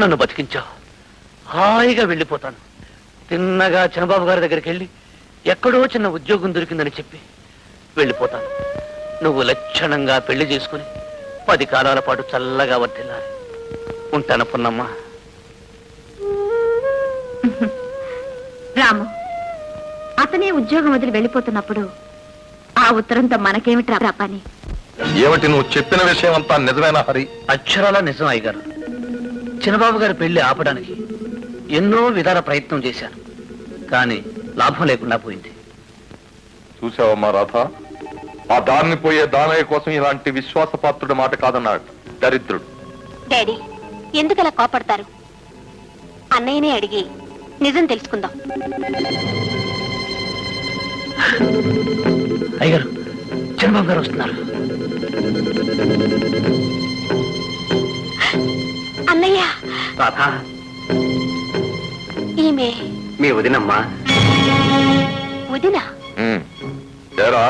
నన్ను బతికించావు. హాయిగా వెళ్ళిపోతాను. తిన్నగా చిన్నబాబు గారి దగ్గరికి వెళ్ళి ఎక్కడో చిన్న ఉద్యోగం దొరికిందని చెప్పి వెళ్ళిపోతాను. నువ్వు లక్షణంగా పెళ్లి చేసుకుని 10 కాలాల పాటు చల్లగా వర్తిల్లాలి. ఉంటాను పున్నమ్మ. రాము, అతనే ఉద్యోగం వదిలి వెళ్ళిపోతున్నప్పుడు ఆ ఉత్తరంతో మనకేమిట్రా పని? ఏమిటి నువ్వు చెప్పిన విషయం అంతా నిజమేనా హరి? అక్షరాల నిజం అయ్యగారు. చిన్నబాబు గారి పెళ్లి ఆపడానికి ఎన్నో విధాల ప్రయత్నం చేశాను, కానీ లాభం లేకుండా పోయింది. చూసావమ్మా రాధ, ఆ దారిని పోయే దానయ్య కోసం ఇలాంటి విశ్వాసపాత్రుడి మాట కాదన్నాడు దరిద్రుడు. డాడీ, ఎందుకలా కోపడతారు? అన్నయ్యనే అడిగి నిజం తెలుసుకుందాం. అయ్యగారు, చిన్నబాబు గారు వస్తున్నారు. అన్నయ్య, రాధా, ఈమె మీ వదినమ్మా. వదిన? ఏరా,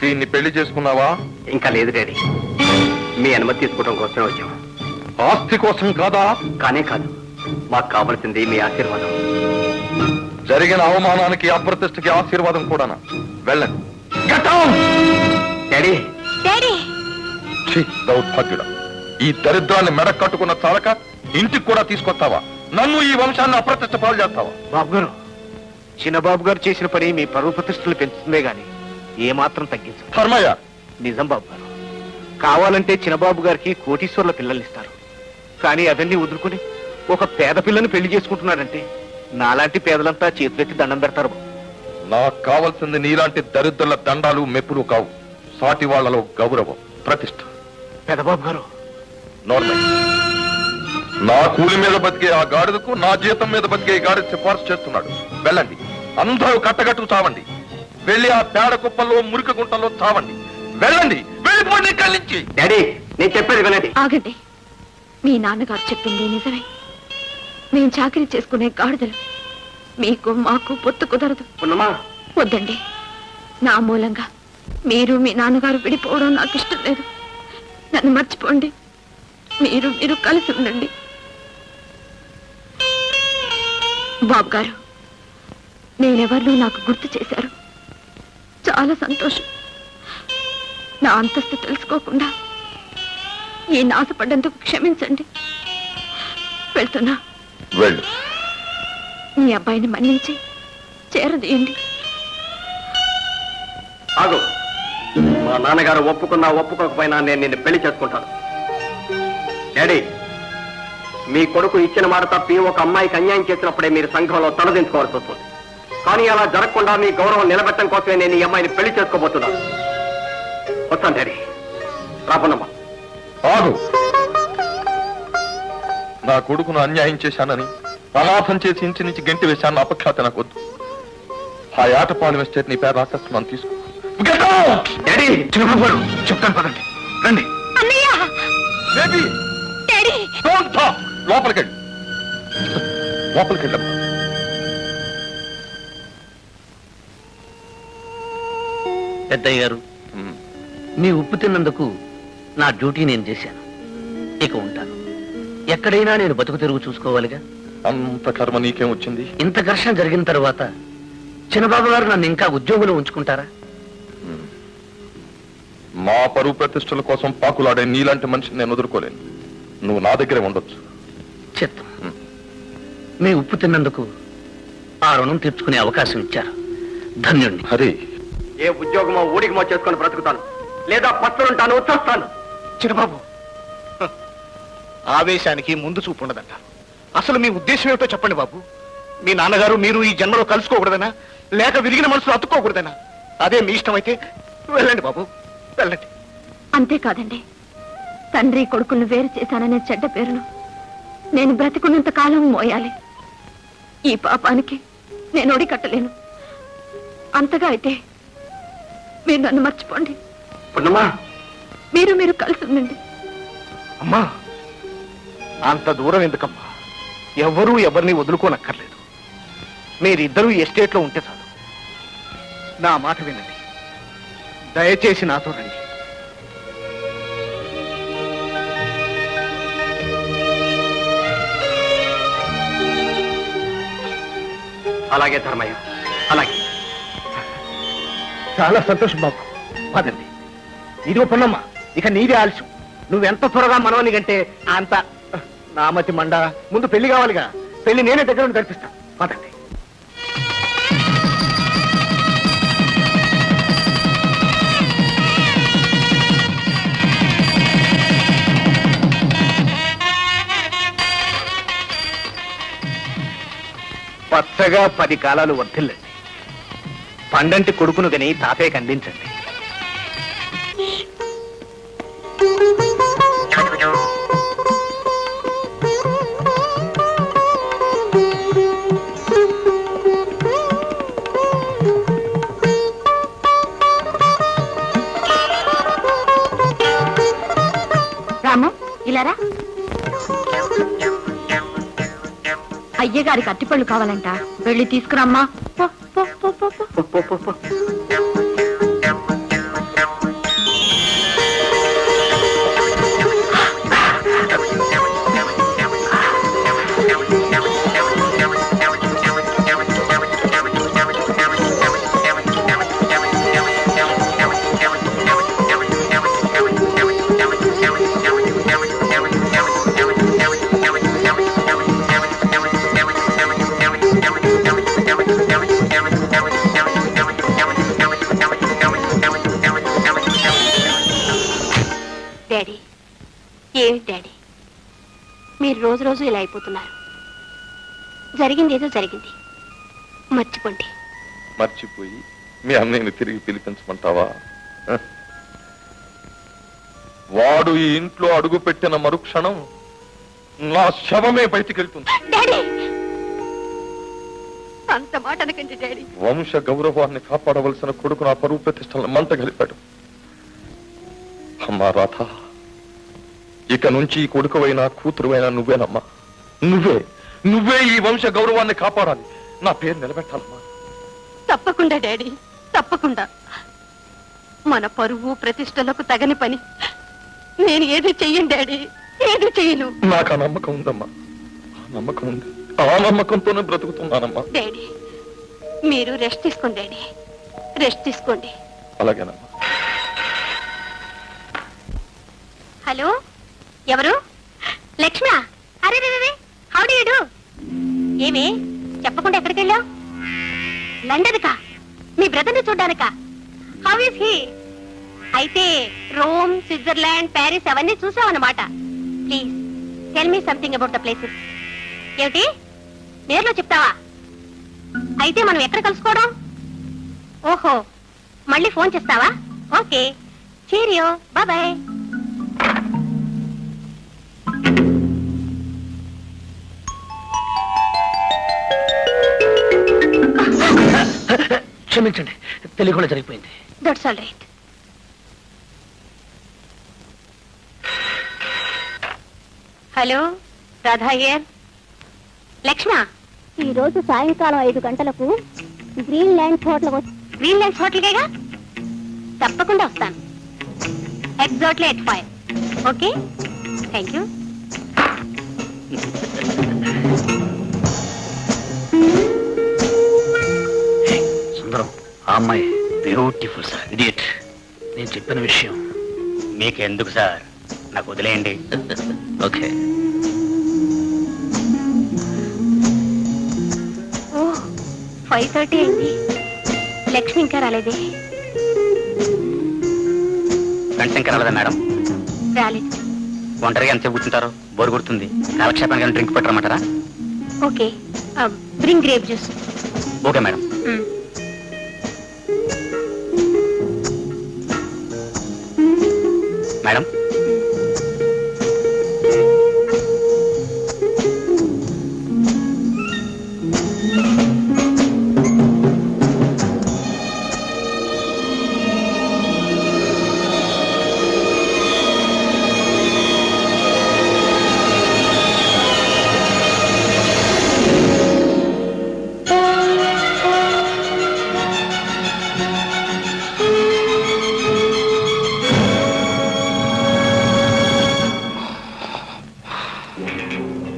దీన్ని పెళ్లి చేసుకున్నావా? ఇంకా లేదు డాడీ, మీ అనుమతి తీసుకోవడం కోసమే వచ్చాం. ఆస్తి కోసం కాదా? కానే కాదు, మాకు కావలసింది మీ ఆశీర్వాదం. జరిగిన అవమానానికి అప్రతిష్టకి ఆశీర్వాదం కూడానా? వెళ్ళండి. డాడీ, డాడీ, దౌర్భాగ్యుడా, ఈ దరిద్రాన్ని మెడ కట్టుకున్న చాలక ఇంటికి కూడా తీసుకొస్తావా? నన్ను ఈ వంశాన్ని అప్రతిష్ట పాలు చేస్తావా? బాబు గారు, చిన్నబాబు గారు చేసిన పని మీ పరువు ప్రతిష్టలు పెంచుతుందే గాని ఏమాత్రం తగ్గించదు. ధర్మయ్య, నిజం బాబు గారు, కావాలంటే చిన్నబాబు గారికి కోటీశ్వర్ల పిల్లల్ని ఇస్తారు. కానీ అవన్నీ వదులుకుని ఒక పేద పిల్లని పెళ్లి చేసుకుంటున్నాడంటే నాలాంటి పేదలంతా చేతులెత్తి దండం పెడతారు బాబు. నాకు కావాల్సింది నీలాంటి దరిద్రుల దండాలు మెప్పులు కావు, సాటి వాళ్లలో గౌరవం, ప్రతిష్ట. పెదబాబు గారు, నోర్మల్, నా కూలి మీద బతికే ఆ గాడిదకు నా జీతం మీద బతికే ఈ గాడిద సిఫార్సు చేస్తున్నాడు. వెళ్ళండి, అందరూ కట్టగట్టు చావండి. వెళ్ళి ఆ పేడ కుప్పల్లో మురికి గుంటల్లో చావండి. వెళ్ళండి, వెళ్ళిపోండి ఇక్కడి నుంచి. డాడీ, నేను చెప్పేది వినండి. ఆగండి. మీ నాన్నగారు చెప్పింది నిజమే. మేం చాకరీ చేసుకునే గాడిదలు. మీకు మాకు పొత్తు కుదరదు. పున్నమ్మా, వద్దండి. నా మూలంగా మీరు మీ నాన్నగారు విడిపోవడం నాకు ఇష్టం లేదు. నన్ను మర్చిపోండి. మీరు కలిసి ఉండండి. బాబు గారు, నేనెవరినో నాకు గుర్తు చేశారు. చాలా సంతోషం. నా అంతస్తు తెలుసుకోకుండా ఈ నాశపడ్డందుకు క్షమించండి. వెళ్తున్నా. వెళ్ళు. మీ అబ్బాయిని మన్నించి చేరదీయండి. ఆగు. మా నాన్నగారు ఒప్పుకున్నా ఒప్పుకోకపోయినా నేను నిన్ను పెళ్లి చేసుకుంటాను. డాడీ, మీ కొడుకు ఇచ్చిన మాట తప్పి ఒక అమ్మాయికి అన్యాయం చేసినప్పుడే మీరు సంఘంలో తలదించుకోవాల్సి వస్తుంది. కానీ అలా జరగకుండా మీ గౌరవం నిలబెట్టడం కోసమే నేను ఈ అమ్మాయిని పెళ్లి చేసుకోబోతున్నాను. వస్తాను డాడీ. రాపన్నమ్మా. ఆగు. నా కొడుకును అన్యాయం చేశానని అనాథం చేసి ఇంటి నుంచి గెంటి వేశాను అపఖ్యాత నాకు వద్దు. ఆ ఆటపాలెం ఎస్టేట్ నీ పేరు రాసేస్తున్నాను, తీసుకో. డాడీ, చిన్నబాబు గారు చెప్తాను పదండి. రండి. లోపలికెళ్ళి లోపలికెళ్ళమ్మా. పెద్దయ్య గారు, మీ ఉప్పు తిన్నందుకు నా డ్యూటీ నేను చేశాను. ఇక ఉంటాను. ఎక్కడైనా నేను బతుకు తెరుగు చూసుకోవాలిగా. అంత కర్మ నీకేం వచ్చింది? ఇంత ఘర్షణ జరిగిన తర్వాత చిన్నబాబు గారు నన్ను ఇంకా ఉద్యోగంలో ఉంచుకుంటారా? మా పరువు ప్రతిష్టల కోసం పాకులాడే నీలాంటి మనిషిని నేను వదులుకోలేను. నువ్వు నా దగ్గరే ఉండొచ్చు. చిత్తం. మీ ఉప్పు తిన్నందుకు ఆ రుణం తీర్చుకునే అవకాశం ఇచ్చారు. ధన్యుణ్ణి. హరి, ఏ ఉద్యోగమో ఊడికి చేసుకొని బ్రతుకుతాను, లేదా పట్టులుంటాను, వచ్చేస్తాను. చిన్నబాబు, ఆవేశానికి ముందు చూపు ఉండదంట. అసలు మీ ఉద్దేశం ఏమిటో చెప్పండి బాబు. మీ నాన్నగారు మీరు ఈ జన్మలో కలుసుకోకూడదనా, లేక విరిగిన మనసులో అతుక్కోకూడదనా? అదే మీ ఇష్టం అయితే వెళ్ళండి బాబు, వెళ్ళండి. అంతేకాదండి, తండ్రి కొడుకులను వేరు చేశాననే చెడ్డ పేరును నేను బ్రతికున్నంత కాలం మోయాలి. ఈ పాపానికి నేను ఒడికట్టలేను. అంతగా అయితే మీరు నన్ను మర్చిపోండి. మీరు కలిసి ఉండండి. అమ్మా, అంత దూరం ఎందుకమ్మా? ఎవరూ ఎవరిని వదులుకోనక్కర్లేదు. మీరిద్దరూ ఎస్టేట్లో ఉంటే చాలు. నా మాట వినండి, దయచేసి నాతో రండి. అలాగే ధర్మయ్య, అలాగే. చాలా సంతోషం బాబు. పదండి. ఇదిగో పొన్నమ్మ, ఇక నీదే ఆలస్యం. నువ్వెంత త్వరగా మనవని కంటే అంత. నామతి మండ, ముందు పెళ్లి కావాలిగా. పెళ్లి నేనే దగ్గర ఉండి కల్పిస్తాను. పదండి. పచ్చగా 10 కాలాలు వర్ధిల్లండి. పండంటి కొడుకును గని తాతయ్యకి అందించండి. రాము, ఇలారా. అయ్యగారికి అట్టిపళ్ళు కావాలంట, వెళ్ళి తీసుకురమ్మా. పో, పో, పో, పో, పో. పో, పో, పో, పో. డాడీ, ఏమిటి డాడీ, మీరు రోజు రోజు ఇలా అయిపోతున్నారు. జరిగింది ఏదో జరిగింది, మర్చిపోండి. మర్చిపోయి మీ అన్నయ్యని తిరిగి పిలిపించమంటావా? హ? వాడు ఈ ఇంట్లో అడుగు పెట్టిన మరుక్షణం నా శవమే బయటికి వెళ్తుంది. డాడీ, అంత మాట అనకండి డాడీ. వంశ గౌరవాన్ని కాపాడవలసిన కొడుకు నా పరువు ప్రతిష్టలను మంట గలిపాడు. అమ్మా రాధ, ఇక నుంచి ఈ కొడుకువైనా కూతురువైనా నువ్వేనమ్మా. నువ్వే ఈ వంశ గౌరవాన్ని కాపాడాలి. నా పేరు నిలబెట్టాలమ్మా. తప్పకుండా డాడీ, తప్పకుండా. మన పరువు ప్రతిష్టలకు తగని పని నేను ఏది చెయ్యను డాడీ, ఏది చెయ్యను. నాకు ఆ నమ్మకం ఉందమ్మా, ఆ నమ్మకం ఉంది. ఆ నమ్మకంతోనే బ్రతుకుతున్నానమ్మా. డాడీ, మీరు రెస్ట్ తీసుకోండి డాడీ, రెస్ట్ తీసుకోండి. అలాగేనమ్మా. హలో, ఎవరు? లక్ష్మ. అరే రే, హౌ డు యు డు? ఏమి చెప్పకుండా ఎక్కడికి వెళ్ళావు? లండన్ కా? మీ బ్రదర్ని చూడ్డానికా? How is he? అయితే రోమ్, స్విట్జర్లాండ్, ప్యారిస్ అవన్నీ చూసావన్నమాట. Please tell me something about the places. ఏమిటి, నేర్లో చెప్తావా? అయితే మనం ఎక్కడ కలుసుకోవడం? ఓహో, మళ్ళీ ఫోన్ చేస్తావా? Okay, cheerio, bye. క్షమించండి, తెలియకుండా జరిగిపోయింది. That's all right. Hello, Radha here. Lakshma, ఈ రోజు సాయంకాలం 5 గంటలకు గ్రీన్ ల్యాండ్ హోటల్కేగా? తప్పకుండా వస్తాను. Exactly at 5. Okay, thank you. Sundaram, ఆ అమ్మాయి బ్యూటిఫుల్ సార్. ఇడియట్. నేను చెప్పిన విషయం మీకెందుకు సార్, నాకు వదిలేయండి. ఓకే. ఓ, 5:30 అయింది. లక్ష్మి ఇంకా రాలేదే? ఫ్రెండ్స్ ఇంకా రాలేదా మేడం? రాలేదు. ఒంటరిగా ఎంతసేపు కూర్చుంటారు? బోరు కొడుతుంది. కాలక్షేపానికి డ్రింక్ పెట్టరమంటారా? Okay, bring grape juice. Okay madam. Madam,